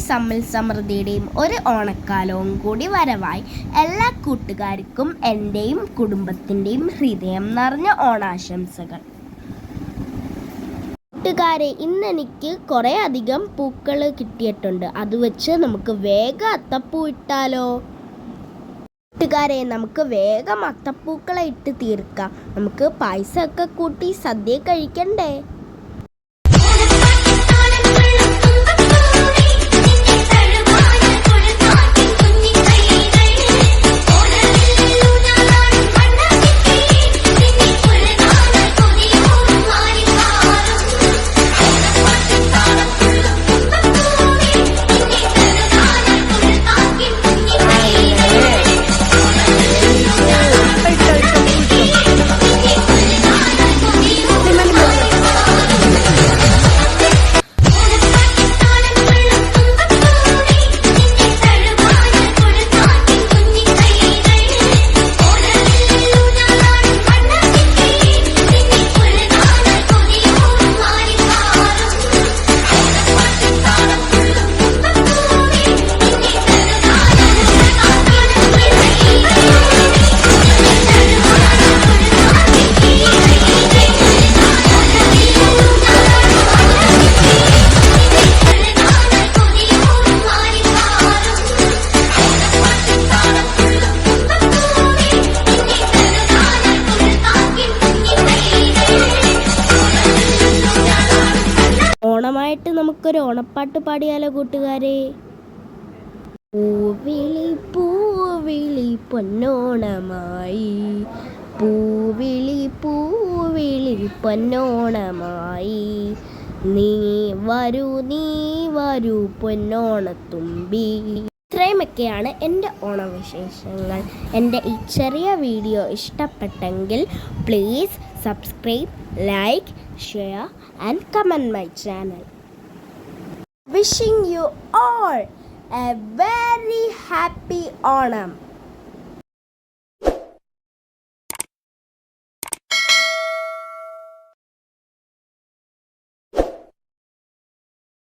സമ്പൽ സമൃദ്ധിയുടെയും ഒരു ഓണക്കാലവും കൂടി വരവായി. എല്ലാ കൂട്ടുകാർക്കും എൻ്റെയും കുടുംബത്തിൻ്റെയും ഹൃദയം നിറഞ്ഞ ഓണാശംസകൾ. കൂട്ടുകാരെ, ഇന്നെനിക്ക് കുറേ അധികം പൂക്കൾ കിട്ടിയിട്ടുണ്ട്. അത് വെച്ച് നമുക്ക് വേഗം അത്തപ്പൂ ഇട്ടാലോ? കൂട്ടുകാരെ, നമുക്ക് വേഗം അത്തപ്പൂക്കളെ ഇട്ട് തീർക്കാം. നമുക്ക് പായസമൊക്കെ കൂട്ടി സദ്യ കഴിക്കണ്ടേ? ഓണമായിട്ട് നമുക്കൊരു ഓണപ്പാട്ട് പാടിയാലോ കൂട്ടുകാരെ? പൂവിളി പൂവിളി പൊന്നോണമായി, പൂവിളി പൂവിളി പൊന്നോണമായി, നീ വരൂ പൊന്നോണത്തുമ്പി. ഇത്രയുമൊക്കെയാണ് എൻ്റെ ഓണവിശേഷങ്ങൾ. എൻ്റെ ഈ ചെറിയ വീഡിയോ ഇഷ്ടപ്പെട്ടെങ്കിൽ please subscribe, like, share and comment my channel. Wishing you all a very happy Onam.